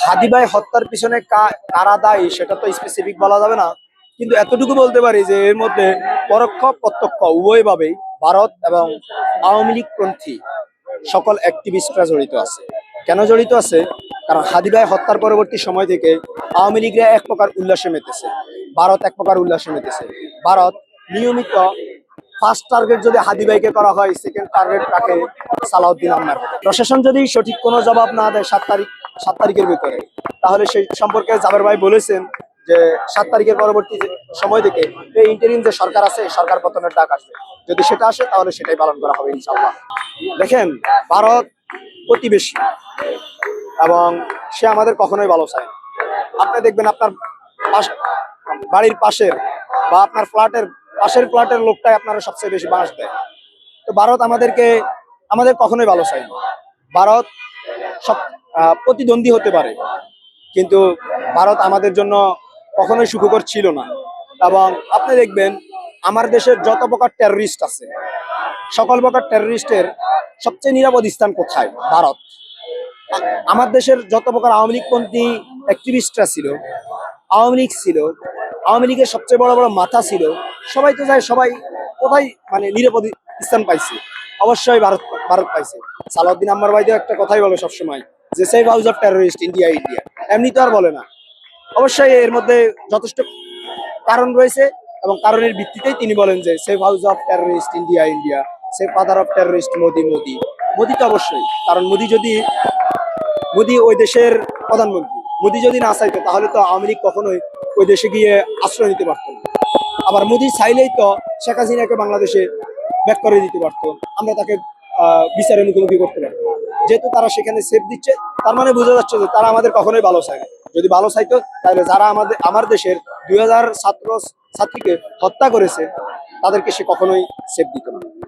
হাদি ভাই হত্যার পিছনে কারা দায়ী সেটা তো স্পেসিফিক বলা যাবে না, কিন্তু এতটুকু বলতে পারি যে এর মধ্যে পরোক্ষ প্রত্যক্ষ উভয়ভাবেই ভারত এবং আওয়ামী লীগ পন্থী সকল অ্যাক্টিভিস্টরা জড়িত আছে। কেন জড়িত আছে? কারণ হাদি ভাই হত্যার পরবর্তী সময় থেকে আওয়ামী লীগরা এক প্রকার উল্লাসে মেতেছে, ভারত এক প্রকার উল্লাসে মেতেছে। ভারত নিয়মিত ফার্স্ট টার্গেট যদি হাদি ভাইকে করা হয়, সেকেন্ড টার্গেট তাকে সালাউদ্দিন আহমেদ। প্রশাসন যদি সঠিক কোনো জবাব না দেয় 7 তারিখের ভিতরে, তাহলে সেই সম্পর্কে জাবের ভাই বলেছেন যে 7 তারিখের পরবর্তী সময় থেকে এই ইন্টারিম যে সরকার আছে, সরকার পতনের ডাক আসবে। যদি সেটা আসে তাহলে সেটাই পালন করা হবে ইনশাআল্লাহ। দেখেন, ভারত প্রতিবেশী এবং সে আমাদের কখনোই ভালো চায় না। আপনি দেখবেন আপনার বাড়ির পাশের বা আপনার পাশের ফ্ল্যাটের লোকটাই আপনারা সবচেয়ে বেশি বাঁশ দেয়। তো ভারত আমাদের কখনোই ভালো চায় না। ভারত সব প্রতিদ্বন্দ্বী হতে পারে, কিন্তু ভারত আমাদের জন্য কখনোই সুখকর ছিল না। এবং আপনি দেখবেন আমার দেশের যত প্রকার টেররিস্ট আছে, সকল প্রকার টেররিস্টের সবচেয়ে নিরাপদ স্থান কোথায়? ভারত। আমার দেশের যত প্রকার আওয়ামী লীগপন্থী অ্যাক্টিভিস্টরা ছিল, আওয়ামী লীগ ছিল, আওয়ামী লীগের সবচেয়ে বড় বড় মাথা ছিল, সবাই তো যায়, সবাই কোথায় মানে নিরাপদ স্থান পাইছে? অবশ্যই ভারত ভারত পাইছে। সালাউদ্দিন আহমেদ ভাই একটা কথাই বলে সবসময় যে save house of terrorist India India, এমনি তো আর বলে না। অবশ্যই এর মধ্যে যথেষ্ট কারণ রয়েছে এবং কারণের ভিত্তিতেই তিনি বলেন যে save house of terrorist India India, save father of terrorist Modi Modi. Modi তো অবশ্যই, কারণ মোদি ওই দেশের প্রধানমন্ত্রী। মোদি যদি না চাইতো তাহলে তো আওয়ামী লীগ কখনোই ওই দেশে গিয়ে আশ্রয় নিতে পারতো না। আবার মোদি চাইলেই তো শেখ হাসিনাকে বাংলাদেশে ব্যাক করে দিতে পারতো, আমরা তাকে বিচারের মুখোমুখি করতে পারতো। যেহেতু তারা সেখানে সেফ দিচ্ছে, তার মানে বোঝা যাচ্ছে যে তারা আমাদের কখনোই ভালো চায় না। যদি ভালো চাইতো তাহলে যারা আমার দেশের 2000 ছাত্রীকে হত্যা করেছে তাদেরকে সে কখনোই সেফ দিত না।